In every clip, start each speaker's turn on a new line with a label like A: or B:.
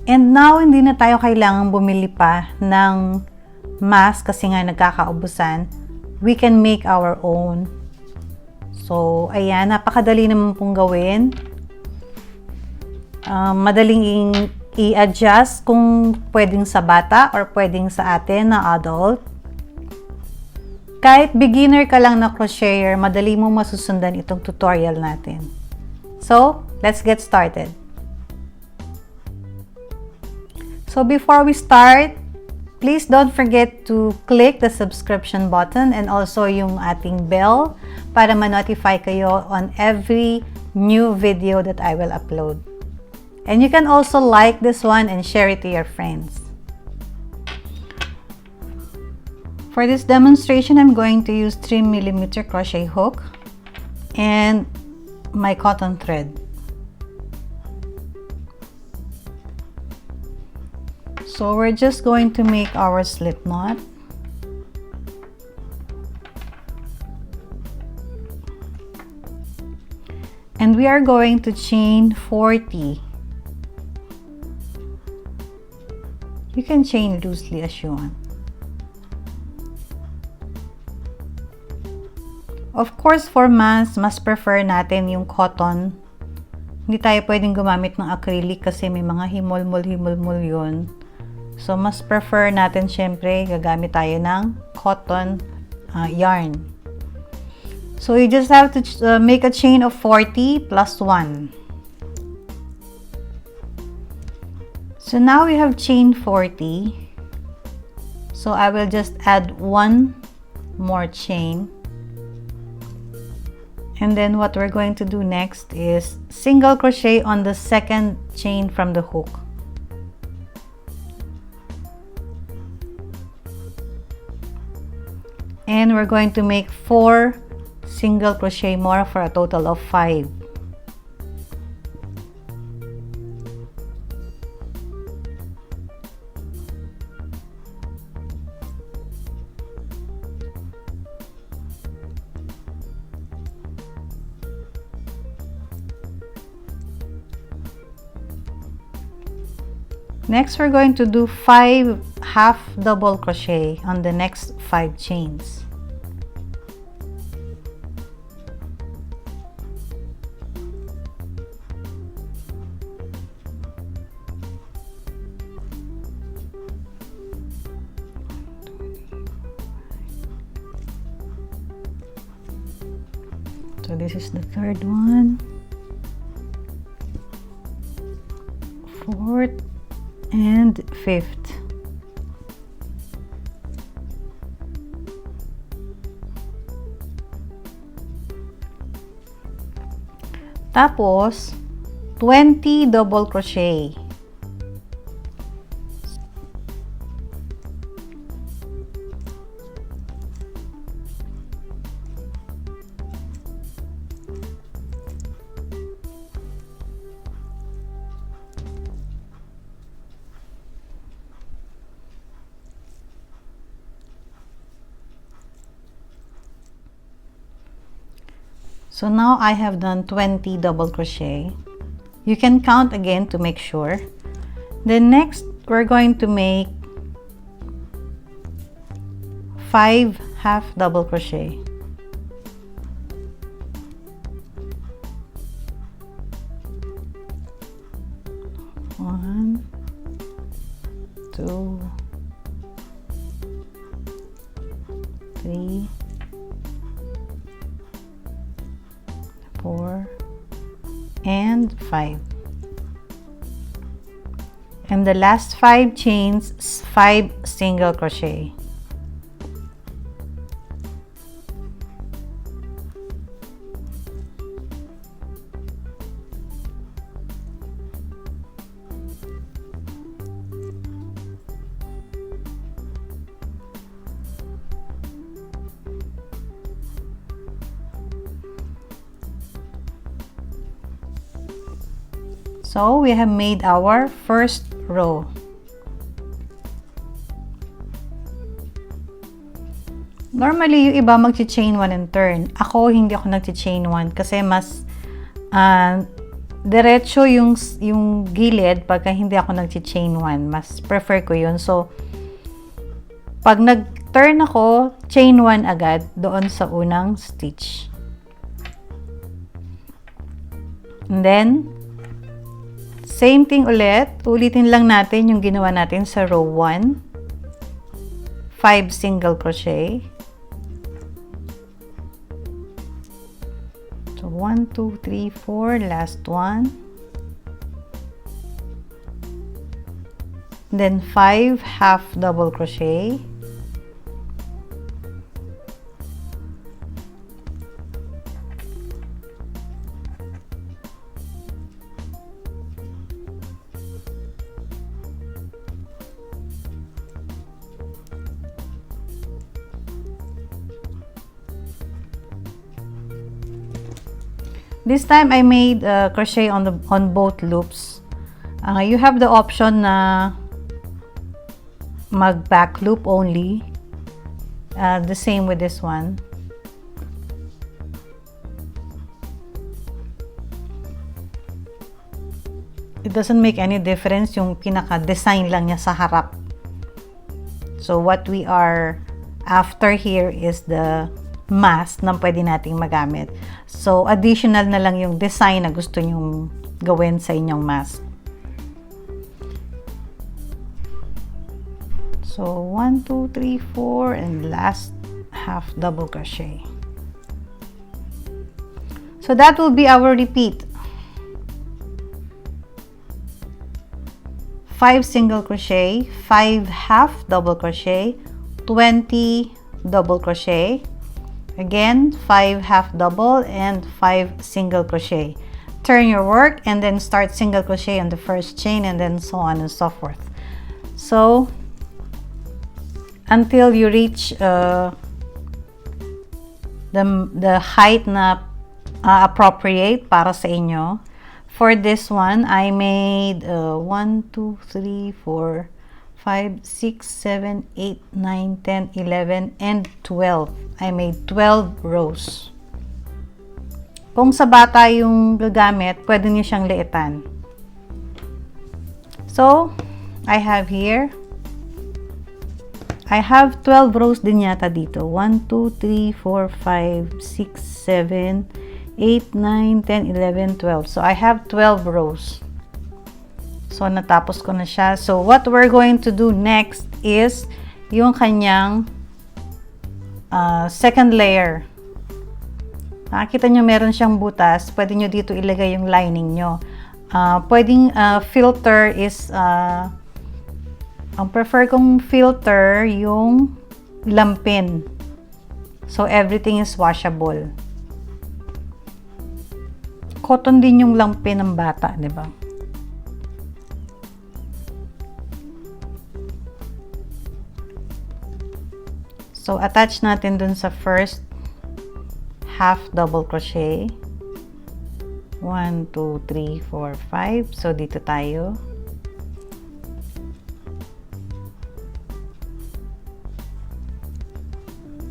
A: And now, hindi na tayo kailangang bumili pa ng mask kasi nga nagkakaubusan. We can make our own. So, ayan, napakadali naman pong gawin. Madaling i-adjust kung pwedeng sa bata or pwedeng sa atin na adult. Kahit beginner ka lang na crocheter, madali mo masusundan itong tutorial natin. So, let's get started. So before we start, please don't forget to click the subscription button and also yung ating bell para ma-notify kayo on every new video that I will upload. And you can also like this one and share it to your friends. For this demonstration, I'm going to use 3mm crochet hook and my cotton thread. So we're just going to make our slip knot. And we are going to chain 40. You can chain loosely as you want. Of course, for mas prefer natin yung cotton. Hindi tayo pwedeng gumamit ng acrylic kasi may mga himol-mol yun. So, mas prefer natin syempre, gagamit tayo ng cotton yarn. So, you just have to make a chain of 40 plus 1. So, now we have chain 40. So, I will just add one more chain. And then, what we're going to do next is single crochet on the second chain from the hook. And we're going to make 4 single crochet more for a total of 5. Next, we're going to do 5 half double crochet on the next 5 chains. So this is the third one, fourth, and fifth. Tapos 20 double crochet. So now I have done 20 double crochet. You can count again to make sure. Then next, we're going to make 5 half double crochet. One, two, three, 4, and 5. And the last 5 chains, 5 single crochet. So we have made our first row. Normally, yung iba magchi-chain 1 and turn. Ako, hindi ako nagchi-chain 1 kasi mas diretso yung gilid pagka hindi ako nag-chain 1. Mas prefer ko yun. So, pag nag-turn ako, chain 1 agad doon sa unang stitch. And then, same thing ulit. Ulitin lang natin yung ginawa natin sa row 1. 5 single crochet. So, 1, 2, 3, 4. Last one. Then, 5 half double crochet. This time I made crochet on both loops. You have the option na mag back loop only. The same with this one. It doesn't make any difference, yung pinaka-design lang niya sa harap. So what we are after here is the mask na pwede nating magamit. So, additional na lang yung design na gusto nyong gawin sa inyong mask. So, 1, 2, 3, 4, and last half double crochet. So, that will be our repeat. 5 single crochet, 5 half double crochet, 20 double crochet. Again, 5 half double and 5 single crochet. Turn your work and then start single crochet on the first chain and then so on and so forth. So, until you reach the height na appropriate para sa inyo. For this one, I made 1, 2, 3, 4, 5, 6, 7, 8, 9, 10, 11, and 12. I made 12 rows. Kung sa bata yung gagamit, pwede niyo siyang liitan. So, I have here, I have 12 rows din yata dito. 1, 2, 3, 4, 5, 6, 7, 8, 9, 10, 11, 12. So, I have 12 rows. So, natapos ko na siya. So, what we're going to do next is yung kanyang second layer. Nakikita nyo meron siyang butas. Pwede nyo dito ilagay yung lining nyo. Pwedeng filter is, ang prefer kong filter yung lampin. So, everything is washable. Cotton din yung lampin ng bata, di ba? So, attach natin dun sa first half double crochet. 1, 2, 3, 4, 5. So, dito tayo.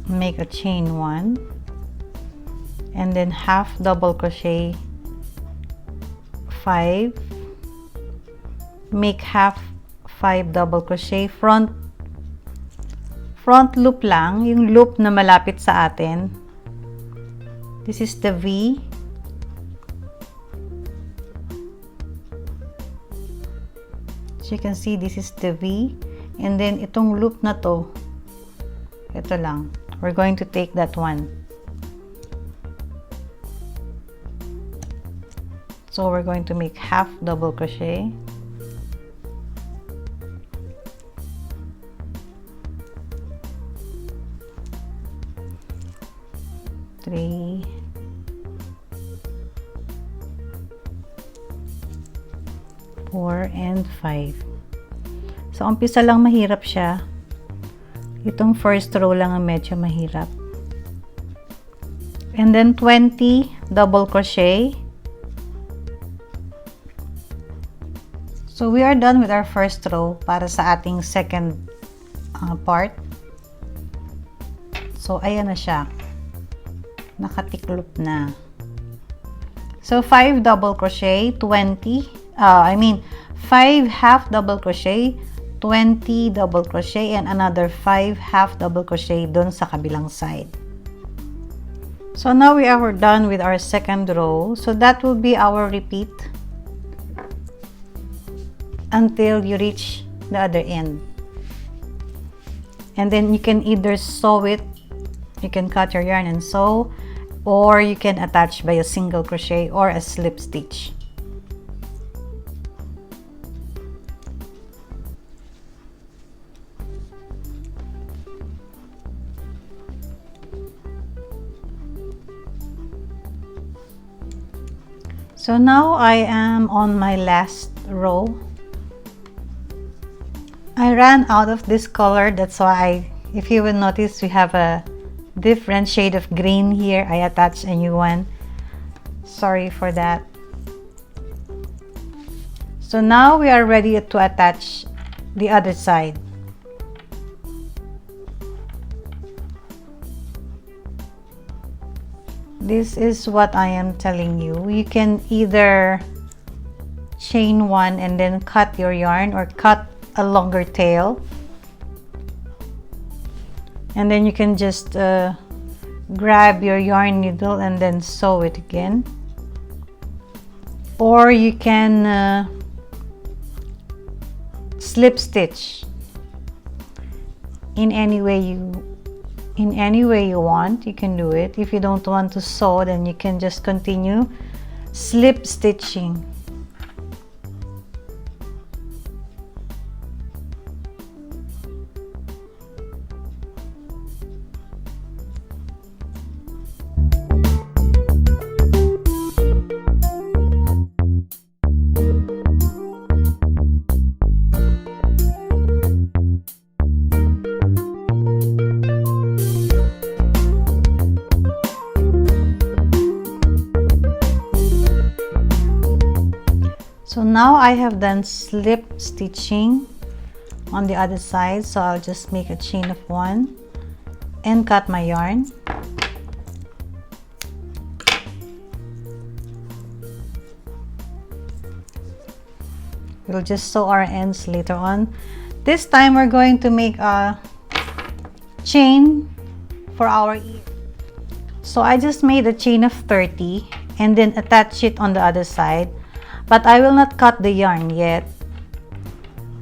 A: Make a chain 1. And then half double crochet 5. Make half 5 double crochet front loop lang, yung loop na malapit sa atin. This is the V. So you can see this is the V, and then itong loop na to, ito lang, we're going to take that one. So we're going to make half double crochet. Three, 4, and 5. So, umpisa lang mahirap siya. Itong first row lang ang medyo mahirap. And then 20 double crochet. So, we are done with our first row para sa ating second part. So, ayan na siya. Nakatiklop na. So 5 double crochet, 5 half double crochet, 20 double crochet, and another 5 half double crochet dun sa kabilang side. So now we are done with our second row. So that will be our repeat until you reach the other end. And then you can either sew it, you can cut your yarn and sew, or you can attach by a single crochet or a slip stitch. So now I am on my last row. I ran out of this color, that's why if you will notice we have a different shade of green here. I attached a new one. Sorry for that. So now we are ready to attach the other side. This is what I am telling you. You can either chain one and then cut your yarn, or cut a longer tail, and then you can just grab your yarn needle and then sew it again, or you can slip stitch in any way you want. You can do it. If you don't want to sew, then you can just continue slip stitching. So now I have done slip stitching on the other side, so I'll just make a chain of 1 and cut my yarn. We'll just sew our ends later on. This time we're going to make a chain for our ear. So I just made a chain of 30 and then attach it on the other side. But I will not cut the yarn yet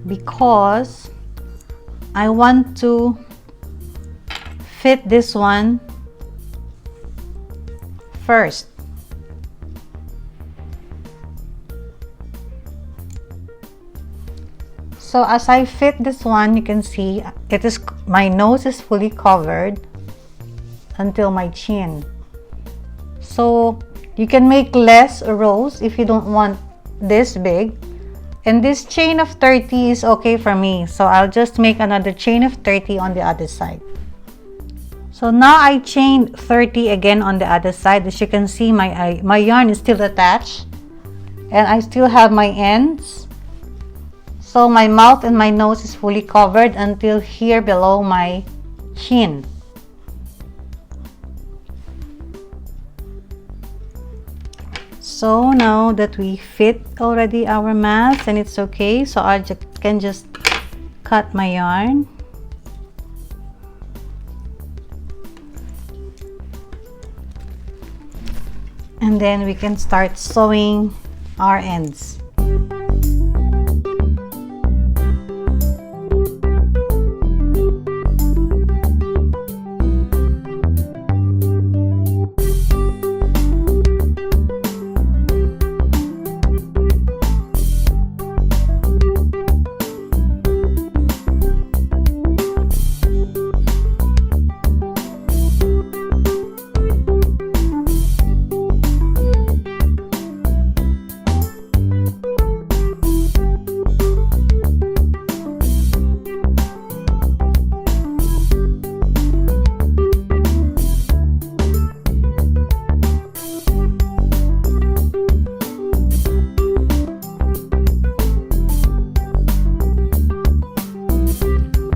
A: because I want to fit this one first. So as I fit this one, you can see my nose is fully covered until my chin. So you can make less rows if you don't want this big, and this chain of 30 is okay for me, so I'll just make another chain of 30 on the other side. So now I chained 30 again on the other side. As you can see, my yarn is still attached and I still have my ends, so my mouth and my nose is fully covered until here below my chin. So now that we fit already our mask and it's okay, so I can just cut my yarn. And then we can start sewing our ends.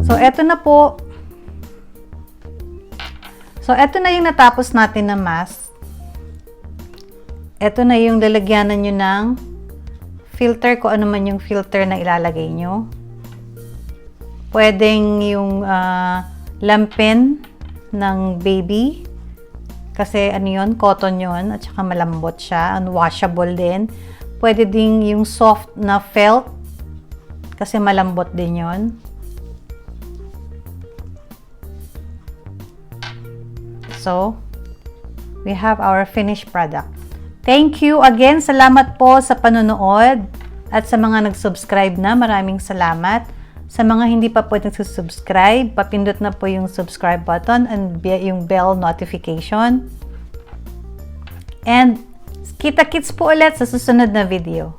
A: So, eto na po. So, eto na yung natapos natin na mask. Ito na yung lalagyanan nyo ng filter, kung ano man yung filter na ilalagay nyo. Pwedeng yung lampin ng baby. Kasi ano yun, cotton yun, at saka malambot siya. Unwashable din. Pwede din yung soft na felt. Kasi malambot din yun. So, we have our finished product. Thank you again. Salamat po sa panonood. At sa mga nag-subscribe na, maraming salamat. Sa mga hindi pa po nag-subscribe, papindot na po yung subscribe button and yung bell notification. And kita-kits po ulit sa susunod na video.